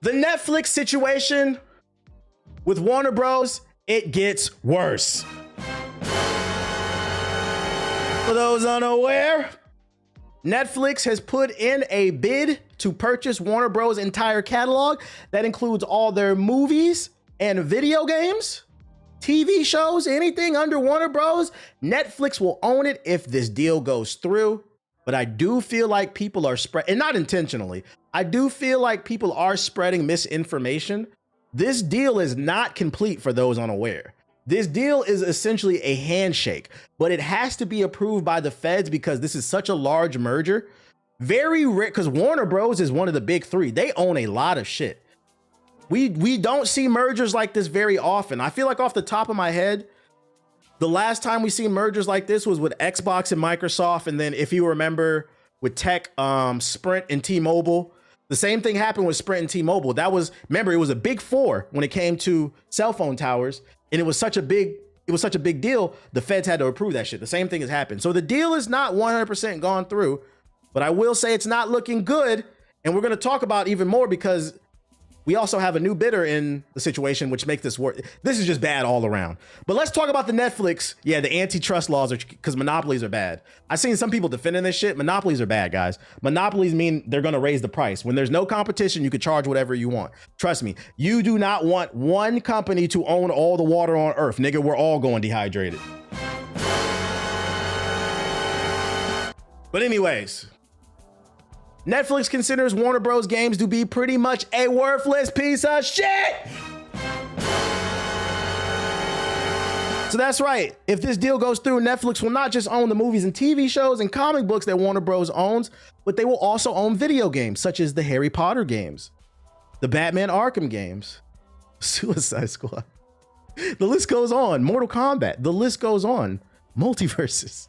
The Netflix situation with Warner Bros., it gets worse. For those unaware, Netflix has put in a bid to purchase Warner Bros. Entire catalog. That includes all their movies and video games, TV shows, anything under Warner Bros. Netflix will own it if this deal goes through. But I do feel like people are and not intentionally, I do feel like people are spreading misinformation. This deal is not complete for those unaware. This deal is essentially a handshake, but it has to be approved by the feds because this is such a large merger. Very rare, because Warner Bros. Is one of the big three. They own a lot of shit. We don't see mergers like this very often. I feel like off the top of my head, the last time we see mergers like this was with Xbox and Microsoft. And then if you remember with tech, Sprint and T-Mobile, the same thing happened with Sprint and T-Mobile. That was, remember, it was a big four when it came to cell phone towers. And it was such a big deal. The feds had to approve that shit. The same thing has happened. So the deal is not 100% gone through, but I will say it's not looking good. And we're going to talk about even more because we also have a new bidder in the situation, which makes this work. This is just bad all around. But let's talk about the Netflix. Yeah, the antitrust laws are because monopolies are bad. I've seen some people defending this shit. Monopolies are bad, guys. Monopolies mean they're going to raise the price. When there's no competition, you can charge whatever you want. Trust me, you do not want one company to own all the water on earth. Nigga, we're all going dehydrated. But anyways, Netflix considers Warner Bros. Games to be pretty much a worthless piece of shit. So that's right. If this deal goes through, Netflix will not just own the movies and TV shows and comic books that Warner Bros. Owns, but they will also own video games such as the Harry Potter games, the Batman Arkham games, Suicide Squad. The list goes on. Mortal Kombat. The list goes on. Multiverses.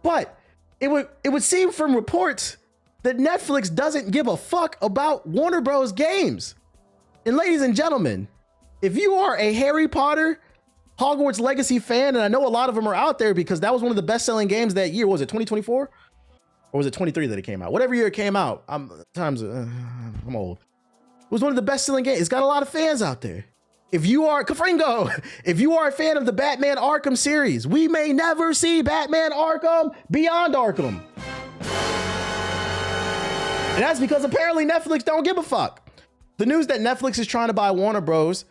But it would seem from reports that Netflix doesn't give a fuck about Warner Bros. Games. And ladies and gentlemen, if you are a Harry Potter, Hogwarts Legacy fan, and I know a lot of them are out there because that was one of the best-selling games that year. Was it 2024? Or was it 23 that it came out? Whatever year it came out. I'm old. It was one of the best-selling games. It's got a lot of fans out there. If you are, Kafringo, if you are a fan of the Batman Arkham series, we may never see Batman Arkham Beyond Arkham. And that's because apparently Netflix don't give a fuck. The news that Netflix is trying to buy Warner Bros.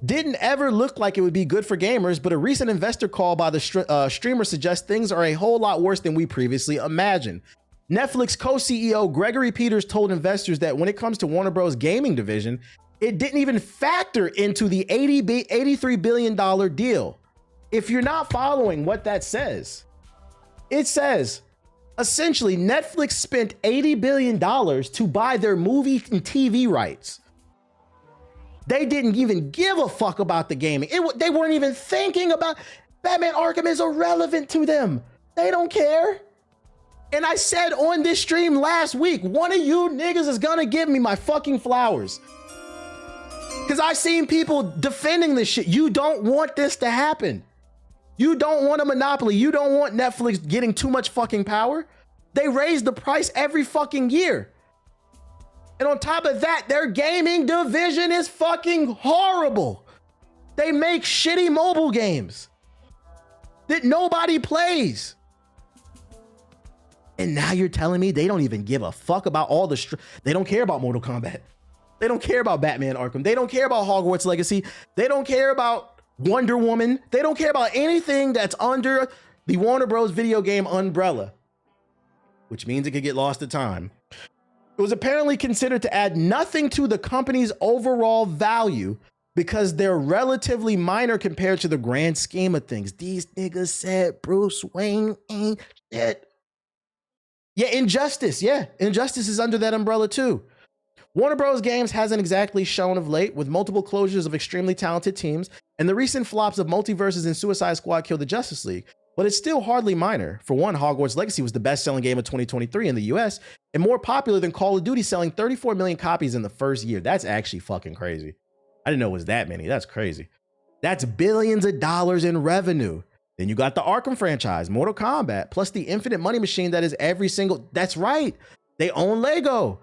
Didn't ever look like it would be good for gamers, but a recent investor call by the streamer suggests things are a whole lot worse than we previously imagined. Netflix co-CEO Gregory Peters told investors that when it comes to Warner Bros. Gaming division, it didn't even factor into the $83 billion deal. If you're not following what that says, it says, essentially, Netflix spent $80 billion to buy their movie and TV rights. They didn't even give a fuck about the gaming. They weren't even thinking about Batman Arkham is irrelevant to them. They don't care. And I said on this stream last week, one of you niggas is gonna give me my fucking flowers. Because I seen people defending this shit. You don't want this to happen. You don't want a monopoly. You don't want Netflix getting too much fucking power. They raise the price every fucking year. And on top of that, their gaming division is fucking horrible. They make shitty mobile games that nobody plays. And now you're telling me they don't even give a fuck about all the they don't care about Mortal Kombat. They don't care about Batman Arkham. They don't care about Hogwarts Legacy. They don't care about Wonder Woman. They don't care about anything that's under the Warner Bros. Video game umbrella, which means it could get lost to time. It was apparently considered to add nothing to the company's overall value because they're relatively minor compared to the grand scheme of things. These niggas said Bruce Wayne ain't shit. Yeah, Injustice. Yeah, Injustice is under that umbrella too. Warner Bros. Games hasn't exactly shown of late, with multiple closures of extremely talented teams, and the recent flops of Multiverses and Suicide Squad killed the Justice League. But it's still hardly minor. For one, Hogwarts Legacy was the best-selling game of 2023 in the US, and more popular than Call of Duty, selling 34 million copies in the first year. That's actually fucking crazy. I didn't know it was that many. That's crazy. That's billions of dollars in revenue. Then you got the Arkham franchise, Mortal Kombat, plus the infinite money machine that is every single... That's right. They own Lego.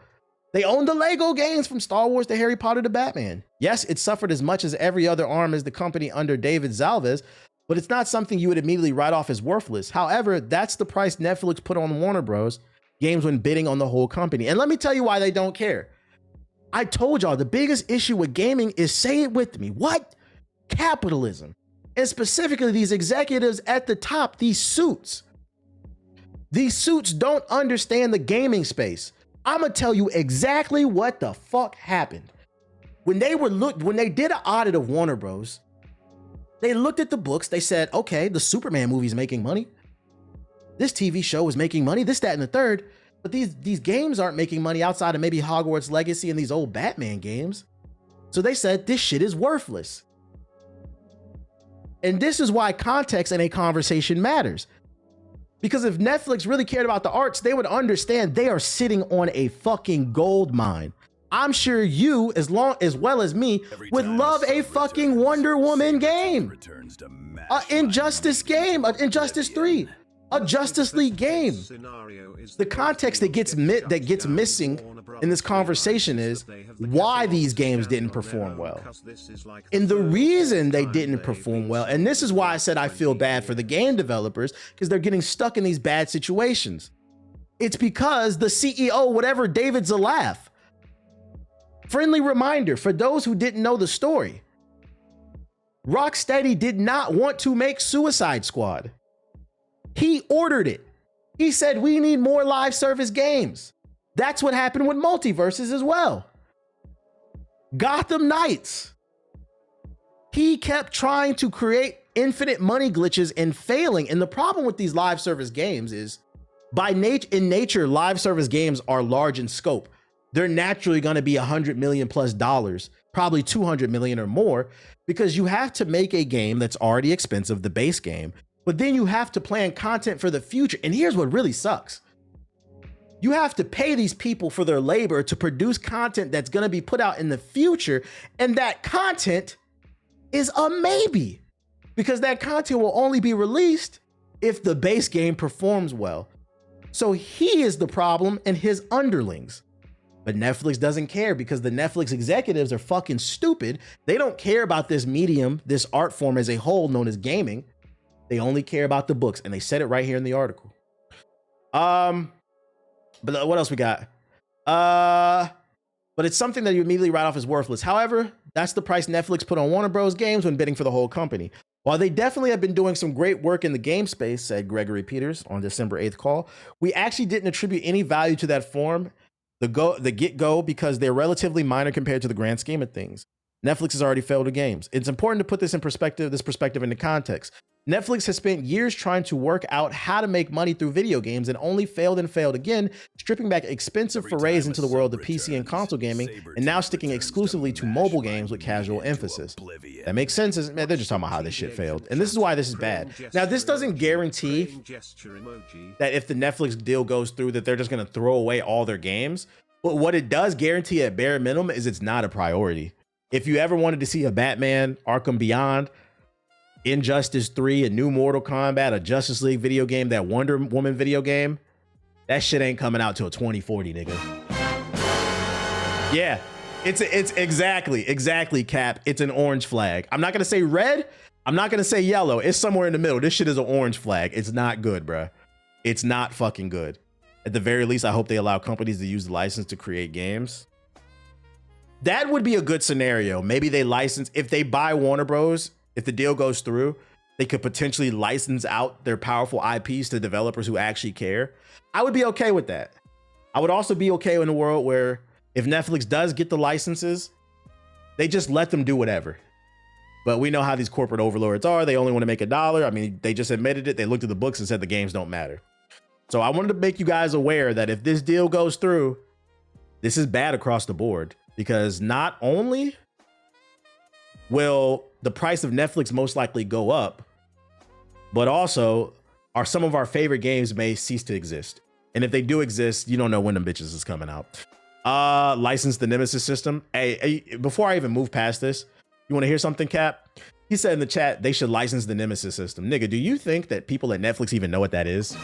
They own the Lego games from Star Wars to Harry Potter to Batman. Yes, it suffered as much as every other arm as the company under David Zalvez, but it's not something you would immediately write off as worthless. However, that's the price Netflix put on Warner Bros. Games when bidding on the whole company. And let me tell you why they don't care. I told y'all the biggest issue with gaming is, say it with me, what? Capitalism. And specifically these executives at the top, these suits. These suits don't understand the gaming space. I'm gonna tell you exactly what the fuck happened. When they did an audit of Warner Bros., they looked at the books, they said, okay, the Superman movie's making money. This TV show is making money, this, that, and the third. But these games aren't making money outside of maybe Hogwarts Legacy and these old Batman games. So they said, this shit is worthless. And this is why context in a conversation matters. Because if Netflix really cared about the arts, they would understand they are sitting on a fucking gold mine. I'm sure you, as well as me, would love a fucking Wonder Woman game, Injustice game, Injustice 3, a Justice League game. The context that gets missing in this conversation is why these games didn't perform well. And the reason they didn't perform well, and this is why I said I feel bad for the game developers, because they're getting stuck in these bad situations. It's because the CEO, whatever, David Zalaf. Friendly reminder for those who didn't know the story. Rocksteady did not want to make Suicide Squad. He ordered it. He said, we need more live service games. That's what happened with Multiverses as well. Gotham Knights. He kept trying to create infinite money glitches and failing. And the problem with these live service games is, in nature, live service games are large in scope. They're naturally going to be $100 million plus, probably 200 million or more, because you have to make a game that's already expensive, the base game, but then you have to plan content for the future. And here's what really sucks. You have to pay these people for their labor to produce content that's going to be put out in the future. And that content is a maybe, because that content will only be released if the base game performs well. So he is the problem and his underlings. But Netflix doesn't care, because the Netflix executives are fucking stupid. They don't care about this medium, this art form as a whole known as gaming. They only care about the books, and they said it right here in the article. But what else we got? But it's something that you immediately write off as worthless. However, that's the price Netflix put on Warner Bros. Games when bidding for the whole company. While they definitely have been doing some great work in the game space, said Gregory Peters on December 8th call, we actually didn't attribute any value to that form, the get-go, because they're relatively minor compared to the grand scheme of things. Netflix has already failed at games. It's important to put this perspective into context. Netflix has spent years trying to work out how to make money through video games and only failed and failed again, stripping back expensive forays into the world of PC and console gaming, and now sticking exclusively to mobile games with casual emphasis. That makes sense. Man, they're just talking about how this shit failed. And this is why this is bad. Now, this doesn't guarantee that if the Netflix deal goes through that they're just going to throw away all their games. But what it does guarantee at bare minimum is it's not a priority. If you ever wanted to see a Batman, Arkham Beyond, Injustice 3, a new Mortal Kombat, a Justice League video game, that Wonder Woman video game, that shit ain't coming out till 2040, nigga. Yeah, it's exactly, Cap. It's an orange flag. I'm not gonna say red. I'm not gonna say yellow. It's somewhere in the middle. This shit is an orange flag. It's not good, bruh. It's not fucking good. At the very least, I hope they allow companies to use the license to create games. That would be a good scenario. Maybe they license, if they buy Warner Bros., if the deal goes through, they could potentially license out their powerful IPs to developers who actually care. I would be okay with that. I would also be okay in a world where if Netflix does get the licenses, they just let them do whatever. But we know how these corporate overlords are. They only want to make $1. I mean, they just admitted it. They looked at the books and said the games don't matter. So I wanted to make you guys aware that if this deal goes through, this is bad across the board, because not only will the price of Netflix most likely go up, but also some of our favorite games may cease to exist. And if they do exist, you don't know when them bitches is coming out. License the Nemesis system. Hey, before I even move past this, you want to hear something, Cap? He said in the chat, they should license the Nemesis system. Nigga, do you think that people at Netflix even know what that is?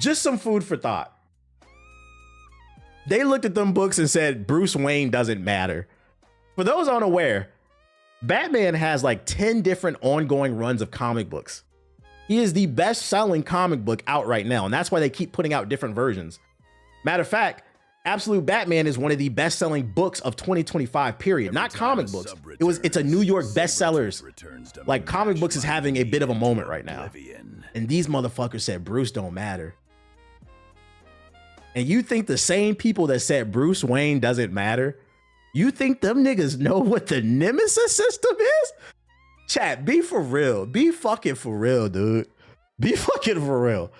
Just some food for thought. They looked at them books and said, Bruce Wayne doesn't matter. For those unaware, Batman has like 10 different ongoing runs of comic books. He is the best-selling comic book out right now, and that's why they keep putting out different versions. Matter of fact, Absolute Batman is one of the best-selling books of 2025, period. Not comic books. It's a New York bestsellers. Like, comic books is having a bit of a moment right now. And these motherfuckers said Bruce don't matter. And you think the same people that said Bruce Wayne doesn't matter, you think them niggas know what the Nemesis system is? Chat, be for real. Be fucking for real, dude. Be fucking for real.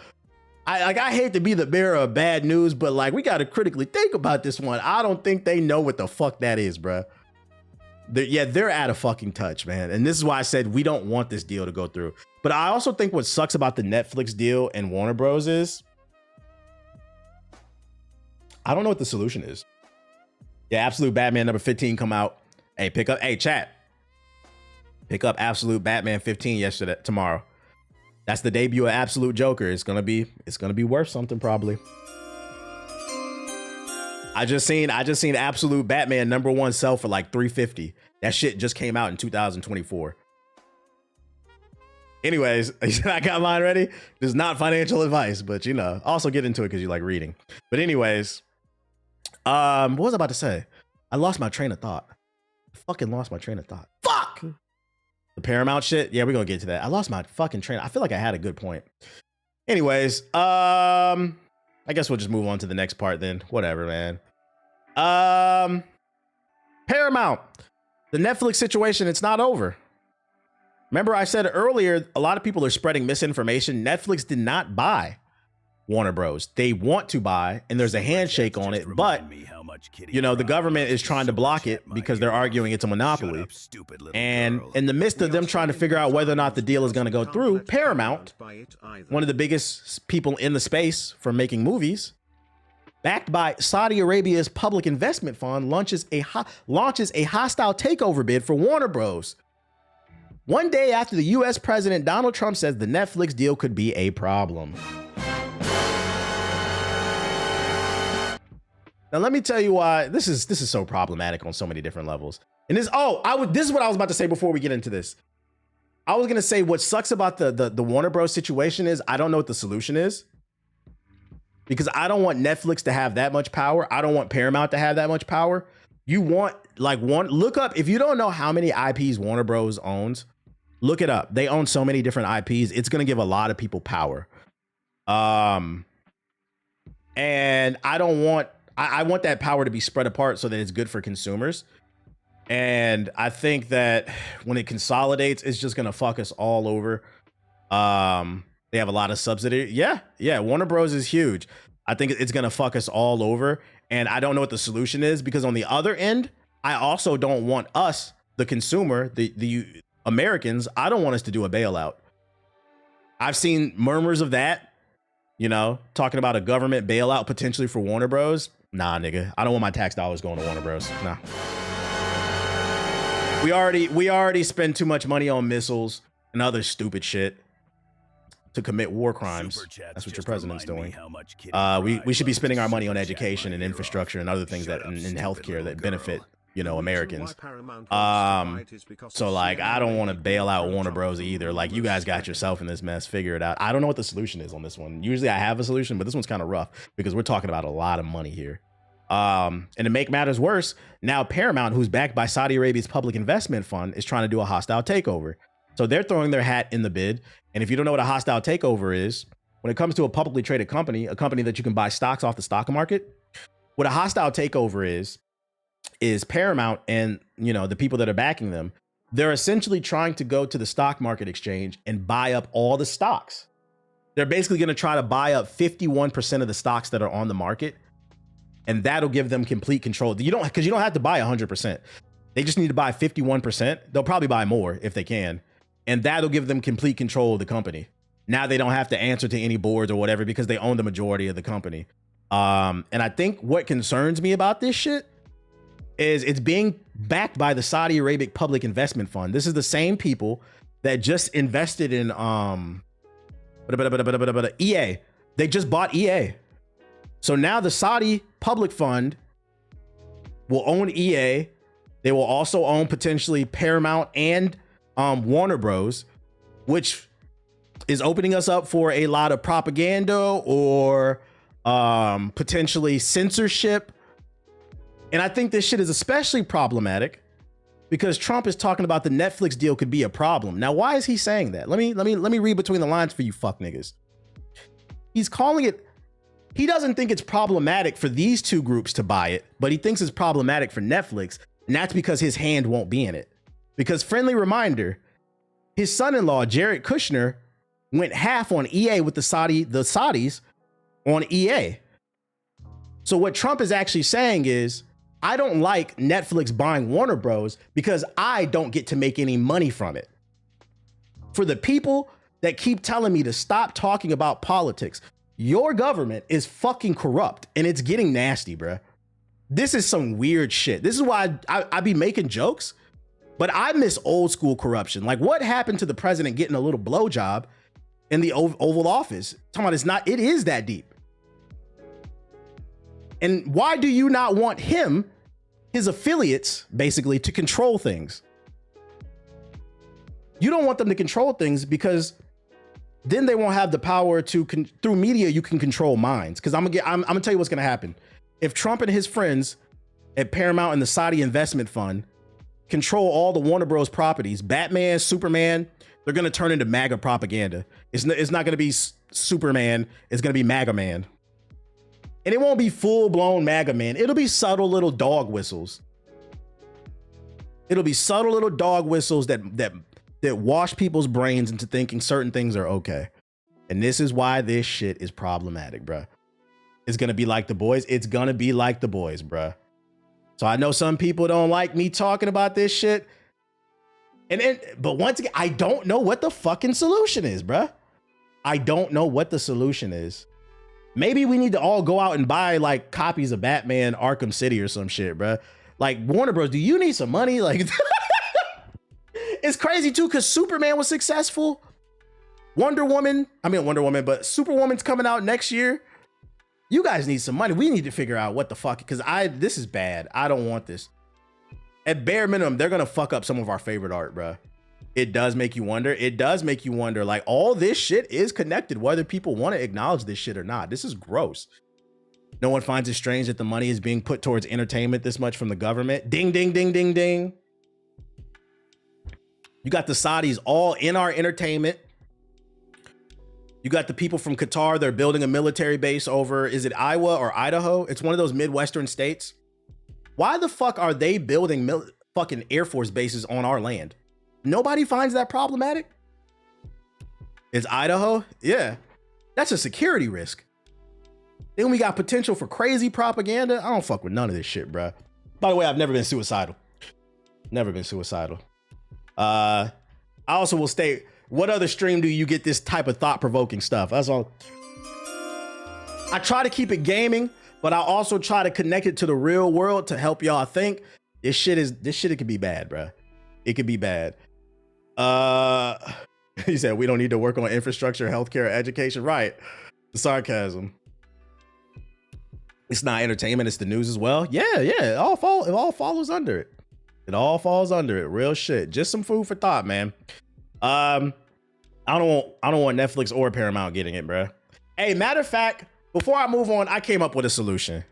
I hate to be the bearer of bad news, but like, we got to critically think about this one. I don't think they know what the fuck that is, bruh. They're out of fucking touch, man. And this is why I said we don't want this deal to go through. But I also think what sucks about the Netflix deal and Warner Bros. Is I don't know what the solution is. Yeah, Absolute Batman number 15 come out. Hey, chat. Pick up Absolute Batman 15 tomorrow. That's the debut of Absolute Joker. It's gonna be worth something probably. I just seen Absolute Batman number 1 sell for like $350. That shit just came out in 2024. Anyways, I got mine ready. This is not financial advice, but you know, also get into it because you like reading. But anyways, what was I about to say? I lost my train of thought. I fucking lost my train of thought. Fuck! The Paramount shit? Yeah, we're gonna get to that. I lost my fucking train. I feel like I had a good point. Anyways, I guess we'll just move on to the next part then. Whatever, man. Paramount. The Netflix situation, it's not over. Remember I said earlier, a lot of people are spreading misinformation. Netflix did not buy Warner Bros. They want to buy, and there's a handshake on it, but you know, the government is trying to block it because they're arguing it's a monopoly. And in the midst of them trying to figure out whether or not the deal is going to go through, Paramount, one of the biggest people in the space for making movies, backed by Saudi Arabia's public investment fund, launches a hostile takeover bid for Warner Bros. One day after the US President Donald Trump says the Netflix deal could be a problem. Now, let me tell you why this is so problematic on so many different levels. And this is what I was about to say before we get into this. I was going to say what sucks about the Warner Bros. Situation is I don't know what the solution is. Because I don't want Netflix to have that much power. I don't want Paramount to have that much power. You want look up, if you don't know how many IPs Warner Bros. Owns, look it up. They own so many different IPs. It's going to give a lot of people power. And I want that power to be spread apart so that it's good for consumers. And I think that when it consolidates, it's just going to fuck us all over. They have a lot of subsidy. Yeah. Warner Bros. Is huge. I think it's going to fuck us all over. And I don't know what the solution is, because on the other end, I also don't want us, the consumer, the Americans, I don't want us to do a bailout. I've seen murmurs of that, you know, talking about a government bailout potentially for Warner Bros. Nah, nigga, I don't want my tax dollars going to Warner Bros. Nah. We already spend too much money on missiles and other stupid shit to commit war crimes. That's what your president's doing. We should be spending our money on education and infrastructure and other things that in healthcare that benefit, you know, Americans. So like, I don't want to bail out Warner Bros. Either. Like, you guys got yourself in this mess. Figure it out. I don't know what the solution is on this one. Usually I have a solution, but this one's kind of rough because we're talking about a lot of money here. And to make matters worse, now Paramount, who's backed by Saudi Arabia's public investment fund, is trying to do a hostile takeover. So they're throwing their hat in the bid. And if you don't know what a hostile takeover is, when it comes to a publicly traded company, a company that you can buy stocks off the stock market, what a hostile takeover is Paramount and, you know, the people that are backing them, they're essentially trying to go to the stock market exchange and buy up all the stocks. They're basically going to try to buy up 51% of the stocks that are on the market. And that'll give them complete control. Because you don't have to buy 100%. They just need to buy 51%. They'll probably buy more if they can. And that'll give them complete control of the company. Now they don't have to answer to any boards or whatever because they own the majority of the company. And I think what concerns me about this shit is it's being backed by the Saudi Arabic Public Investment Fund. This is the same people that just invested in EA. They just bought EA. So now the Saudi public fund will own EA. They will also own potentially Paramount and Warner Bros, which is opening us up for a lot of propaganda or potentially censorship. And I think this shit is especially problematic because Trump is talking about the Netflix deal could be a problem. Now, why is he saying that? Let me read between the lines for you fuck niggas. He's calling it, he doesn't think it's problematic for these two groups to buy it, but he thinks it's problematic for Netflix. And that's because his hand won't be in it. Because friendly reminder, his son-in-law, Jared Kushner, went half on EA with the Saudis on EA. So what Trump is actually saying is, I don't like Netflix buying Warner Bros. Because I don't get to make any money from it. For the people that keep telling me to stop talking about politics, your government is fucking corrupt and it's getting nasty, bruh. This is some weird shit. This is why I be making jokes, but I miss old school corruption. Like what happened to the president getting a little blowjob in the Oval Office? Talking about it is that deep. And why do you not want him, his affiliates, basically, to control things? You don't want them to control things because then they won't have the power to, through media, you can control minds. Because I'm gonna tell you what's gonna happen. If Trump and his friends at Paramount and the Saudi investment fund control all the Warner Bros. Properties, Batman, Superman, they're gonna turn into MAGA propaganda. It's not gonna be Superman, it's gonna be MAGA Man. And it won't be full-blown MAGA Man. It'll be subtle little dog whistles. It'll be subtle little dog whistles that wash people's brains into thinking certain things are okay. And this is why this shit is problematic, bruh. It's gonna be like The Boys. It's gonna be like The Boys, bruh. So I know some people don't like me talking about this shit. But once again, I don't know what the fucking solution is, bruh. I don't know what the solution is. Maybe we need to all go out and buy like copies of Batman Arkham City or some shit, bruh. Like Warner Bros, do you need some money? Like, it's crazy too, because Superman was successful. Wonder Woman, but Superwoman's coming out next year. You guys need some money. We need to figure out what the fuck, because this is bad. I don't want this. At bare minimum, they're gonna fuck up some of our favorite art, bruh. It does make you wonder. It does make you wonder, like, all this shit is connected, whether people want to acknowledge this shit or not. This is gross. No one finds it strange that the money is being put towards entertainment this much from the government. Ding, ding, ding, ding, ding. You got the Saudis all in our entertainment. You got the people from Qatar. They're building a military base over, is it Iowa or Idaho? It's one of those Midwestern states. Why the fuck are they building fucking Air Force bases on our land? Nobody finds that problematic? It's Idaho? Yeah. That's a security risk. Then we got potential for crazy propaganda. I don't fuck with none of this shit, bruh. By the way, I've never been suicidal. Never been suicidal. I also will state, what other stream do you get this type of thought-provoking stuff? That's all. I try to keep it gaming, but I also try to connect it to the real world to help y'all think. This shit, it could be bad, bruh. It could be bad. He said, we don't need to work on infrastructure, healthcare, education. Right. The sarcasm. It's not entertainment. It's the news as well. Yeah. It all follows under it. It all falls under it. Real shit. Just some food for thought, man. I don't want Netflix or Paramount getting it, bro. Hey, matter of fact, before I move on, I came up with a solution.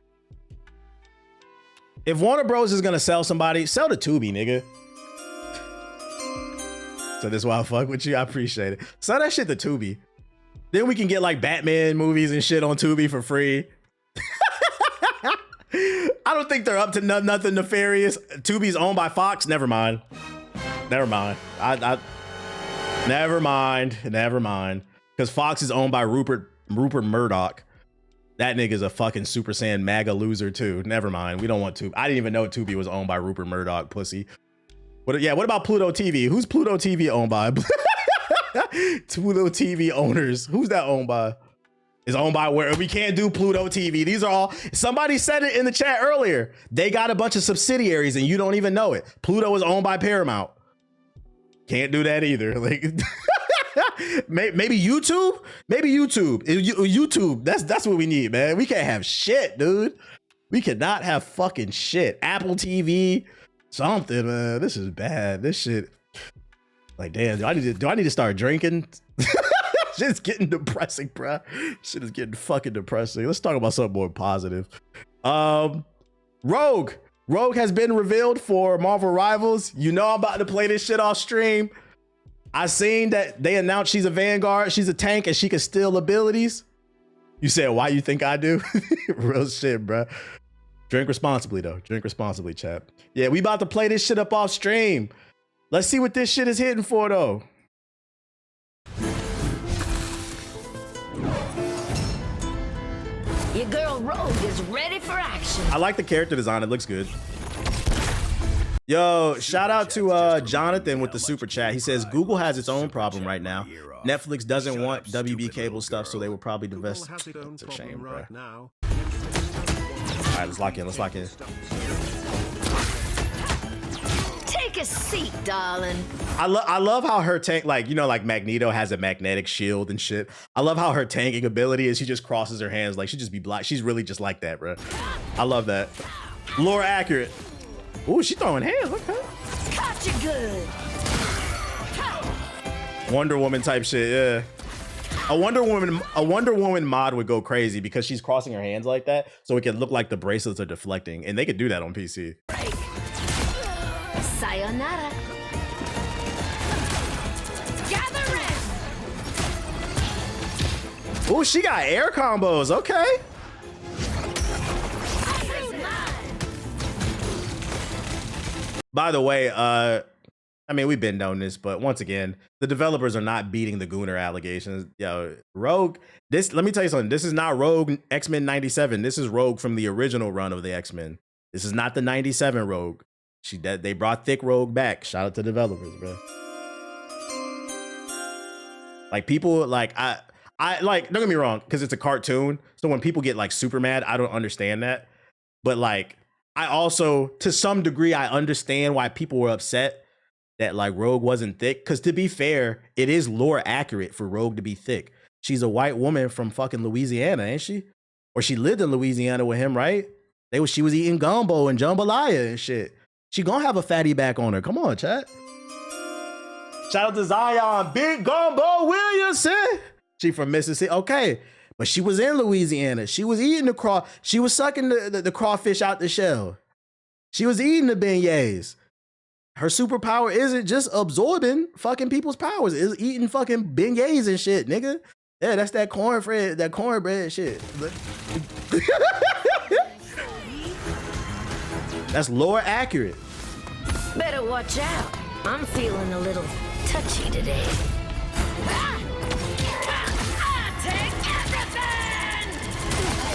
If Warner Bros is gonna sell somebody, sell to Tubi, nigga. So this is why I fuck with you. I appreciate it. Sell that shit to Tubi. Then we can get like Batman movies and shit on Tubi for free. I don't think they're up to nothing nefarious. Tubi's owned by Fox. Never mind. Never mind. Never mind. Because Fox is owned by Rupert Murdoch. That nigga's a fucking Super Saiyan MAGA loser too. Never mind. We don't want Tubi. I didn't even know Tubi was owned by Rupert Murdoch, pussy. What about Pluto TV? Who's Pluto TV owned by? Pluto TV owners. Who's that owned by? Is owned by where? We can't do Pluto TV. These are all, somebody said it in the chat earlier. They got a bunch of subsidiaries and you don't even know it. Pluto is owned by Paramount. Can't do that either. Like, Maybe YouTube. Maybe YouTube. YouTube. That's what we need, man. We can't have shit, dude. We cannot have fucking shit. Apple TV, something, man. This is bad. This shit. Like, damn. Do I need to start drinking? Shit's getting depressing, bro. Shit is getting fucking depressing. Let's talk about something more positive. Rogue has been revealed for Marvel Rivals. You know I'm about to play this shit off stream. I seen that they announced she's a Vanguard, she's a tank, and she can steal abilities. You said, why you think I do? Real shit, bro. Drink responsibly, though. Drink responsibly, chat. Yeah, we about to play this shit up off stream. Let's see what this shit is hitting for, though. Your girl Rogue is ready for action. I like the character design. It looks good. Yo, shout out to Jonathan with the super chat. He says, Google has its own problem right now. Netflix doesn't want WB cable stuff, so they will probably divest. It's a shame, bro. All right, let's lock in. Let's lock in. Take a seat, darling. I love how her tank, like, you know, like Magneto has a magnetic shield and shit. I love how her tanking ability is she just crosses her hands. Like, she just be black. She's really just like that, bro. I love that. Lore accurate. Ooh, she throwing hands. Okay. Caught you good. Wonder Woman type shit, yeah. A Wonder Woman mod would go crazy because she's crossing her hands like that, so it can look like the bracelets are deflecting, and they could do that on PC. Break. Sayonara. Gather in. Ooh, she got air combos. Okay. By the way, I mean, we've been known this, but once again, the developers are not beating the Gooner allegations. Yo, Rogue, let me tell you something. This is not Rogue X-Men 97. This is Rogue from the original run of the X-Men. This is not the 97 Rogue. They brought thick Rogue back. Shout out to developers, bro. Like, people, like, I like, don't get me wrong, because it's a cartoon. So when people get like super mad, I don't understand that. But like, I also, to some degree, I understand why people were upset that like Rogue wasn't thick. Because to be fair, it is lore accurate for Rogue to be thick. She's a white woman from fucking Louisiana, ain't she? Or she lived in Louisiana with him, right? She was eating gumbo and jambalaya and shit. She gonna have a fatty back on her. Come on, chat. Shout out to Zion, Big Gumbo Williamson. She from Mississippi. Okay. But she was in Louisiana. She was eating she was sucking the crawfish out the shell. She was eating the beignets. Her superpower isn't just absorbing fucking people's powers. It's eating fucking beignets and shit, nigga. Yeah, that's that cornbread shit. That's lore accurate. Better watch out. I'm feeling a little touchy today.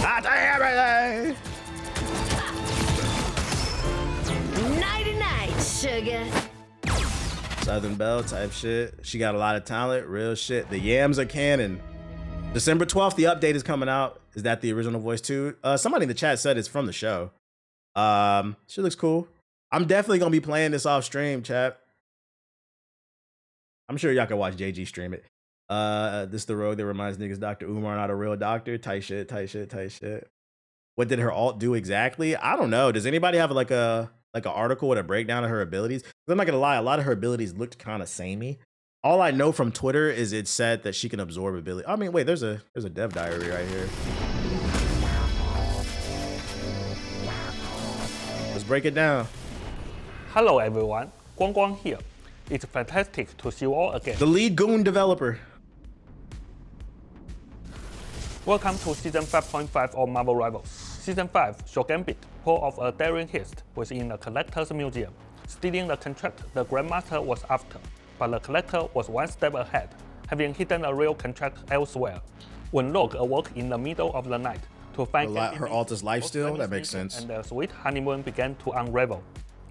I take everything. Nighty night, sugar. Southern Belle type shit. She got a lot of talent, real shit. The yams are canon. December 12th, the update is coming out. Is that the original voice too? Somebody in the chat said it's from the show. She looks cool. I'm definitely gonna be playing this off stream, chat. I'm sure y'all can watch JG stream it. This the road that reminds niggas Dr. Umar not a real doctor. Tight shit. What did her alt do exactly? I don't know. Does anybody have like an article with a breakdown of her abilities? I'm not gonna lie, a lot of her abilities looked kind of samey. All I know from Twitter is it said that she can absorb ability. I mean, wait, there's a dev diary right here. Let's break it down. Hello everyone, Guang Guang here. It's fantastic to see you all again. The lead goon developer. Welcome to Season 5.5 of Marvel Rivals. Season 5 show Gambit pull off a daring heist within the Collector's Museum, stealing the contract the Grandmaster was after, but the Collector was one step ahead, having hidden a real contract elsewhere. When Rogue awoke in the middle of the night to find her alt is lifesteal, that makes sense. And their sweet honeymoon began to unravel.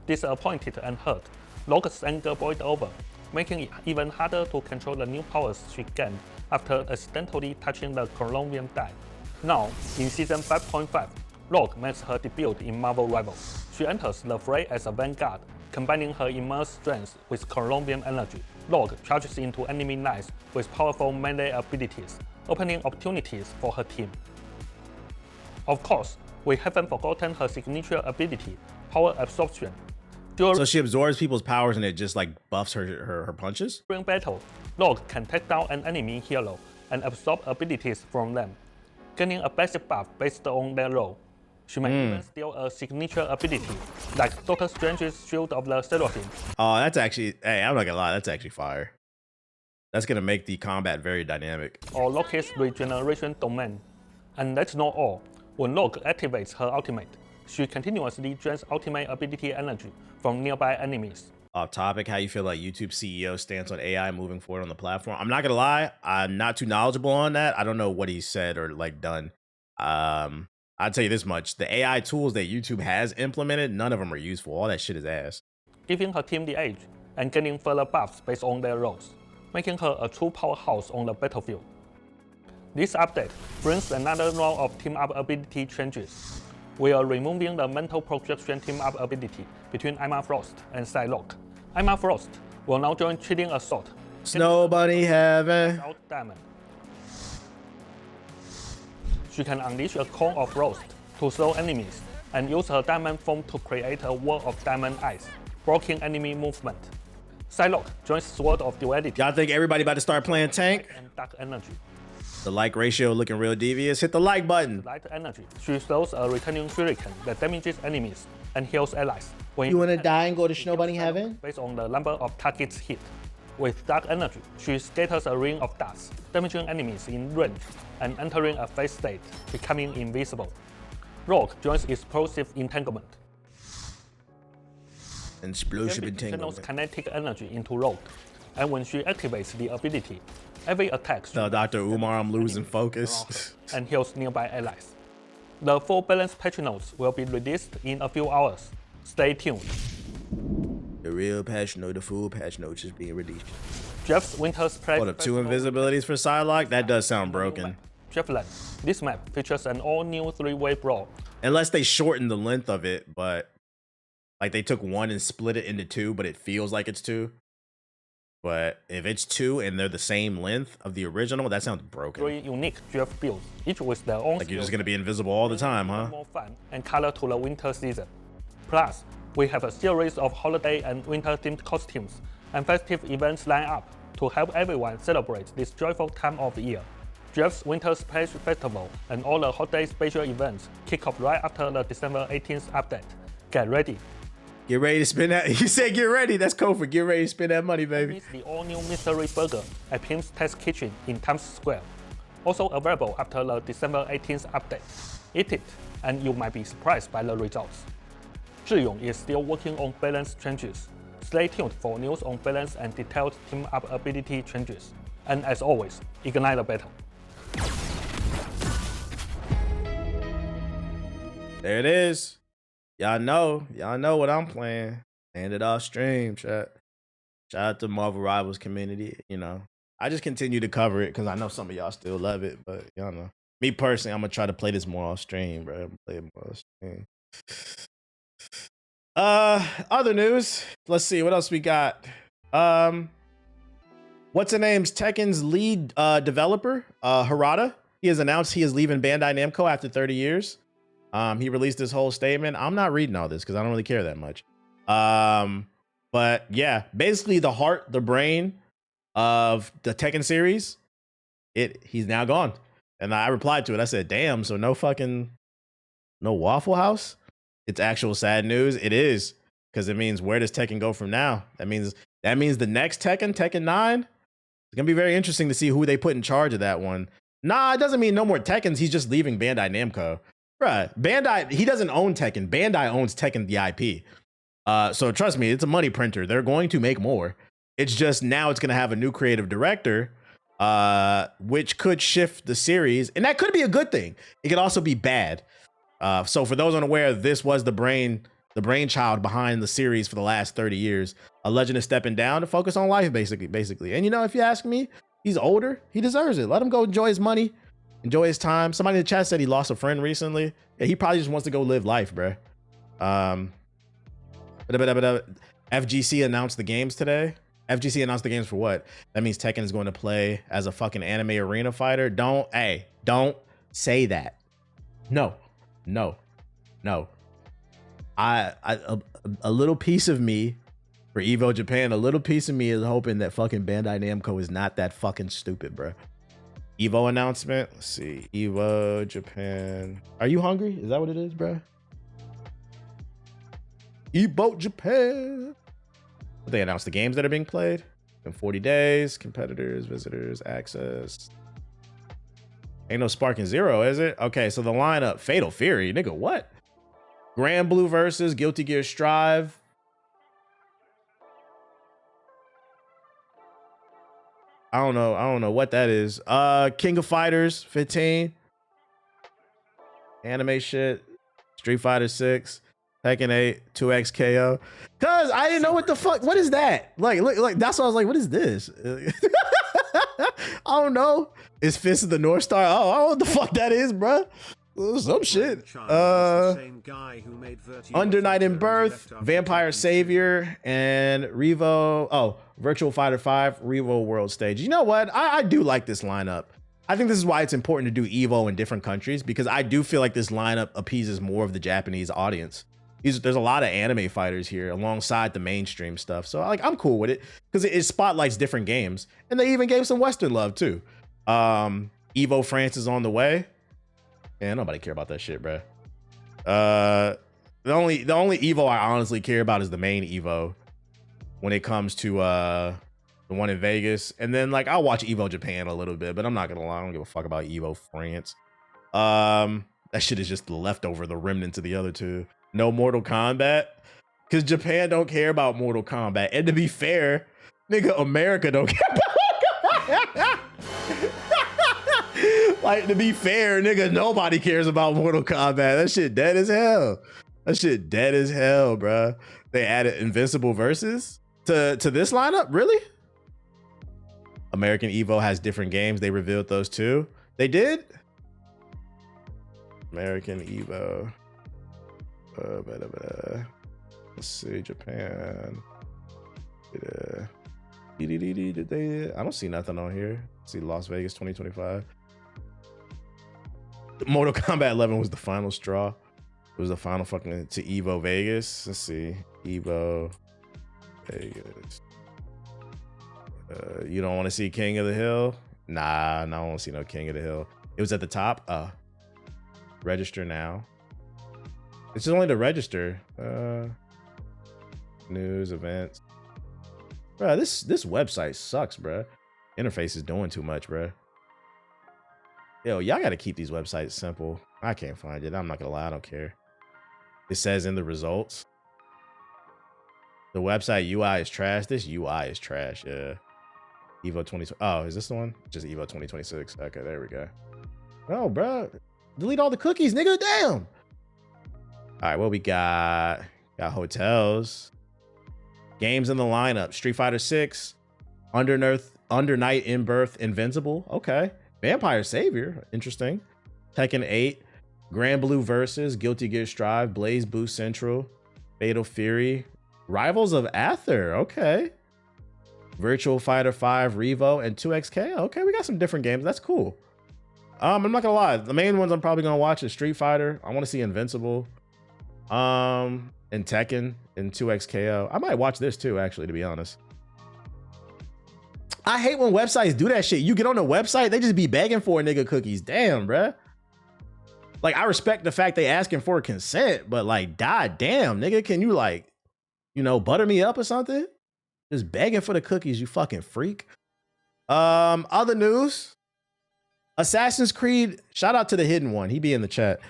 Disappointed and hurt, Rogue's anger boiled over, making it even harder to control the new powers she gained after accidentally touching the Colombian die. Now, in Season 5.5, Rogue makes her debut in Marvel Rivals. She enters the fray as a Vanguard, combining her immense strength with Colombian energy. Rogue charges into enemy lines with powerful melee abilities, opening opportunities for her team. Of course, we haven't forgotten her signature ability, Power Absorption. So she absorbs people's powers and it just like buffs her punches? During battle, Rogue can take down an enemy hero and absorb abilities from them, gaining a basic buff based on their role. She may even steal a signature ability, like Doctor Strange's Shield of the Seraphim. Oh, that's actually, hey, I'm not gonna lie, that's actually fire. That's gonna make the combat very dynamic. Or Loki's Regeneration Domain. And that's not all. When Rogue activates her ultimate, she continuously drains ultimate ability energy from nearby enemies. Off topic, how you feel like YouTube CEO stance on AI moving forward on the platform? I'm not gonna lie, I'm not too knowledgeable on that. I don't know what he said or like done. I'll tell you this much, the AI tools that YouTube has implemented, none of them are useful. All that shit is ass. Giving her team the edge and gaining further buffs based on their roles, making her a true powerhouse on the battlefield. This update brings another round of team-up ability changes. We are removing the mental projection team-up ability between Emma Frost and Psylocke. Emma Frost will now join Chilling Assault. Snow Bunny Heaven. Without Diamond. She can unleash a cone of roast to slow enemies and use her diamond form to create a wall of diamond eyes, blocking enemy movement. Psylocke joins Sword of Duality. Y'all think everybody about to start playing tank? And dark energy. The like ratio looking real devious. Hit the like button. Light energy. She throws a returning shuriken that damages enemies and heals allies. When You wanna die and go to Snow Bunny Heaven? Based on the number of targets hit. With dark energy, she scatters a ring of dust, damaging enemies in range and entering a phase state, becoming invisible. Rogue joins Explosive Entanglement. Explosive Gambit channels entanglement. kinetic energy into Rogue, and when she activates the ability, every attack Tell Dr. Umar I'm losing focus. and heals nearby allies. The full balance patch notes will be released in a few hours. Stay tuned. The real patch note, the full patch notes is being released. Jeff's Winter's Pledge. What up, 2 invisibilities for Psylocke? That does sound broken. Jeffland. This map features an all-new 3-way brawl. Unless they shorten the length of it, but like they took 1 and split it into 2, but it feels like it's 2. But if it's 2 and they're the same length of the original, that sounds broken. 3 unique Jeff builds, each with their own Like you're just gonna be invisible all the time, huh? more fun and color to the winter season. Plus, we have a series of holiday and winter-themed costumes and festive events lined up to help everyone celebrate this joyful time of year. Jeff's Winter Space Festival and all the holiday special events kick off right after the December 18th update. Get ready. Get ready to spend that. He said get ready. That's code for get ready to spend that money, baby. It's the all-new mystery burger at Pim's Test Kitchen in Times Square. Also available after the December 18th update. Eat it, and you might be surprised by the results. Zhiyong is still working on balance changes. Stay tuned for news on balance and detailed team-up ability changes. And as always, ignite the battle. There it is. Y'all know what I'm playing. End it off stream, chat. Shout out to Marvel Rivals community. You know, I just continue to cover it because I know some of y'all still love it, but y'all know. Me personally, I'm gonna try to play this more off stream, bro. I'm gonna play it more off stream. Other news. Let's see what else we got. What's her name's Tekken's lead developer, Harada. He has announced he is leaving Bandai Namco after 30 years. He released this whole statement. I'm not reading all this because I don't really care that much. But yeah, basically the heart, the brain of the Tekken series, he's now gone. And I replied to it. I said, damn, so no Waffle House? It's actual sad news. It is, because it means where does Tekken go from now? That means the next Tekken 9, it's gonna be very interesting to see who they put in charge of that one. Nah, it doesn't mean no more Tekkens. He's just leaving Bandai Namco. Bruh, Bandai, he doesn't own Tekken. Bandai owns Tekken, the IP. So trust me, it's a money printer. They're going to make more. It's just now it's going to have a new creative director, which could shift the series. And that could be a good thing. It could also be bad. So for those unaware, this was the brainchild behind the series for the last 30 years. A legend is stepping down to focus on life, basically. And you know, if you ask me, he's older. He deserves it. Let him go enjoy his money. Enjoy his time. Somebody in the chat said he lost a friend recently. Yeah, he probably just wants to go live life, bro. FGC announced the games today. FGC announced the games for what? That means Tekken is going to play as a fucking anime arena fighter. Don't say that. No. A little piece of me for Evo Japan, a little piece of me is hoping that fucking Bandai Namco is not that fucking stupid, bro. Evo announcement. Let's see. Evo Japan. Are you hungry? Is that what it is, bro? Evo Japan. They announced the games that are being played in 40 days, competitors, visitors, access. Ain't no Sparking Zero, is it? Okay, so the lineup, Fatal Fury, nigga, what? Grand Blue versus Guilty Gear Strive. I don't know what that is. King of Fighters 15. Anime shit. Street Fighter 6. Tekken 8, 2X KO. Cause I didn't know what the fuck. What is that? Like, look, that's why I was like, what is this? I don't know. Is Fist of the North Star? Oh, I don't know what the fuck that is, bro. Some shit. Under Night in Birth, Vampire Savior, and Revo. Oh, Virtual Fighter 5, Revo World Stage. You know what? I do like this lineup. I think this is why it's important to do Evo in different countries, because I do feel like this lineup appeases more of the Japanese audience. There's a lot of anime fighters here alongside the mainstream stuff. So like, I'm cool with it because it spotlights different games, and they even gave some Western love too. Evo France is on the way. Man, nobody care about that shit, bro. The only Evo I honestly care about is the main Evo when it comes to the one in Vegas. And then like I'll watch Evo Japan a little bit, but I'm not gonna lie, I don't give a fuck about Evo France. That shit is just the leftover, the remnants of the other two. No Mortal Kombat, because Japan don't care about Mortal Kombat. And to be fair, nigga, America don't care about like, to be fair, nigga, nobody cares about Mortal Kombat. That shit dead as hell. That shit dead as hell, bro. They added Invincible Versus to this lineup? Really? American Evo has different games. They revealed those too. They did? American Evo. Let's see, Japan. Did they? I don't see nothing on here. Let's see, Las Vegas 2025. Mortal Kombat 11 was the final straw. It was the final fucking to Evo Vegas. Let's see, Evo Vegas. You don't want to see King of the Hill? Nah, I don't want to see no King of the Hill. It was at the top. Register now. It's just only to register. News, events. Bro, this website sucks, bro. Interface is doing too much, bro. Yo, y'all gotta keep these websites simple. I can't find it. I'm not gonna lie, I don't care. It says in the results, the website UI is trash. This UI is trash, yeah. Evo 20. Oh, is this the one? Just Evo 2026. Okay, there we go. Oh, bro. Delete all the cookies, nigga. Damn. All right, what we got? Got hotels. Games in the lineup. Street Fighter 6. Under Night in Birth, Invincible. Okay. Vampire Savior. Interesting. Tekken 8. Grand Blue Versus. Guilty Gear Strive. Blaze Boost Central. Fatal Fury. Rivals of Aether. Okay. Virtual Fighter 5, Revo, and 2XK. Okay, we got some different games. That's cool. I'm not gonna lie. The main ones I'm probably gonna watch is Street Fighter. I want to see Invincible. And Tekken and 2XKO. I might watch this too, actually, to be honest. I hate when websites do that shit. You get on the website, they just be begging for nigga cookies. Damn, bruh. Like, I respect the fact they asking for consent, but like, god damn, nigga, can you like, you know, butter me up or something? Just begging for the cookies, you fucking freak. Other news. Assassin's Creed, shout out to the hidden one. He be in the chat.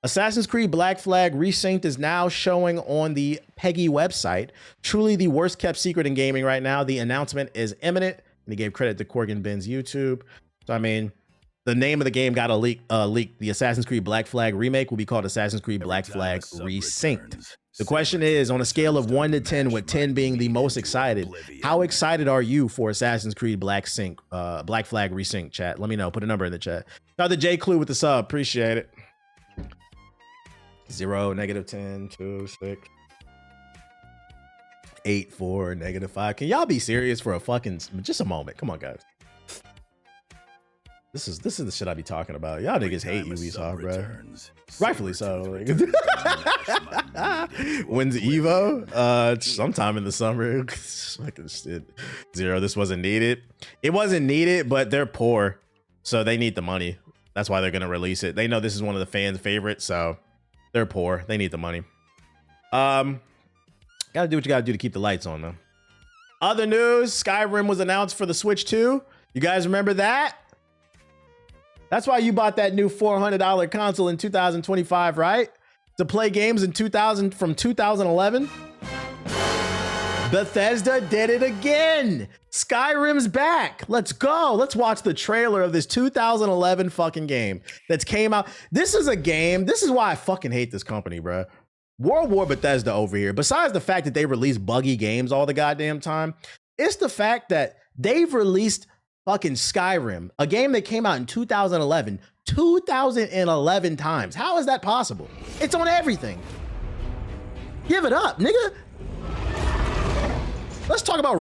Assassin's Creed Black Flag Resynced is now showing on the PEGI website. Truly the worst kept secret in gaming right now. The announcement is imminent. And he gave credit to Corgan Ben's YouTube. So, I mean, the name of the game got a leak. The Assassin's Creed Black Flag remake will be called Assassin's Creed Black Flag Resynced. The question is, on a scale of 1 to 10, with 10 being the most excited, how excited are you for Assassin's Creed Black Flag Resynced, chat? Let me know. Put a number in the chat. Now the J Clue with the sub. Appreciate it. 0, -10, 2, 6, 8, 4, -5. Can y'all be serious for a fucking just a moment? Come on, guys. This is the shit I be talking about. Y'all niggas hate Ubisoft, bro. Rightfully so. When's Evo? Sometime in the summer. Fucking shit. Zero. This wasn't needed. It wasn't needed, but they're poor, so they need the money. That's why they're gonna release it. They know this is one of the fans' favorites, so they're poor. They need the money. Gotta do what you gotta do to keep the lights on, though. Other news: Skyrim was announced for the Switch 2. You guys remember that? That's why you bought that new $400 console in 2025, right? To play games in 2011. Bethesda did it again. Skyrim's back. Let's go. Let's watch the trailer of this 2011 fucking game that's came out. This is a game. This is why I fucking hate this company, bro. World War Bethesda over here. Besides the fact that they release buggy games all the goddamn time, it's the fact that they've released fucking Skyrim, a game that came out in 2011 times. How is that possible? It's on everything. Give it up, nigga. Let's talk about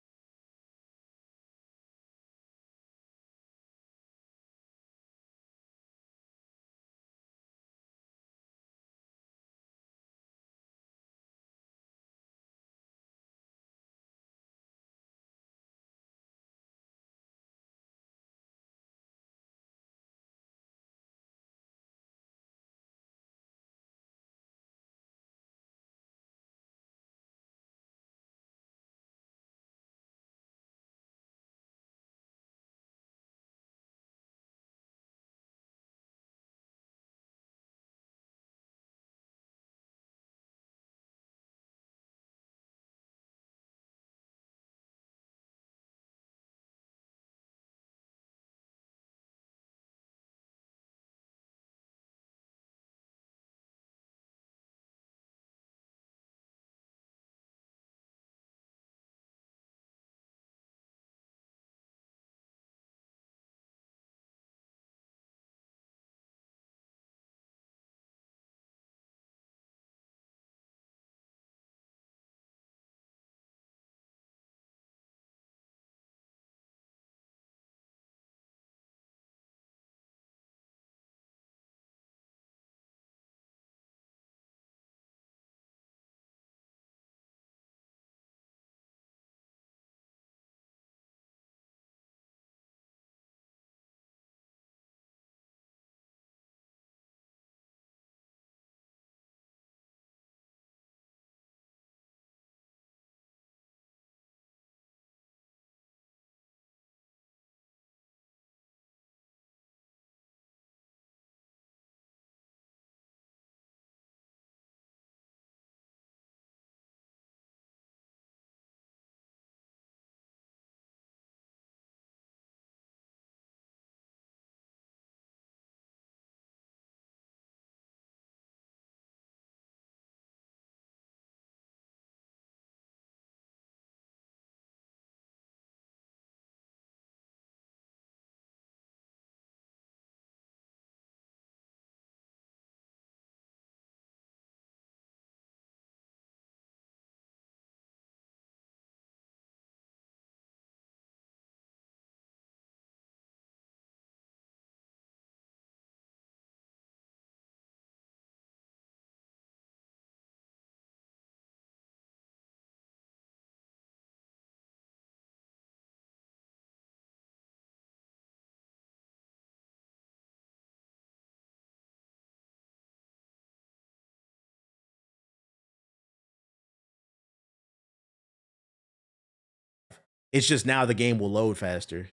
it's just now the game will load faster.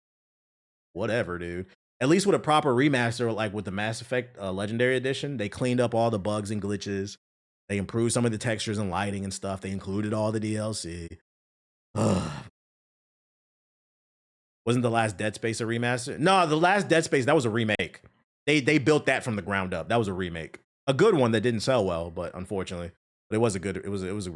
Whatever, dude. At least with a proper remaster, like with the Mass Effect Legendary Edition, they cleaned up all the bugs and glitches. They improved some of the textures and lighting and stuff. They included all the DLC. Ugh. Wasn't the last Dead Space a remaster? No, the last Dead Space, that was a remake. They built that from the ground up. That was a remake. A good one that didn't sell well, but unfortunately. But it was a good, it was a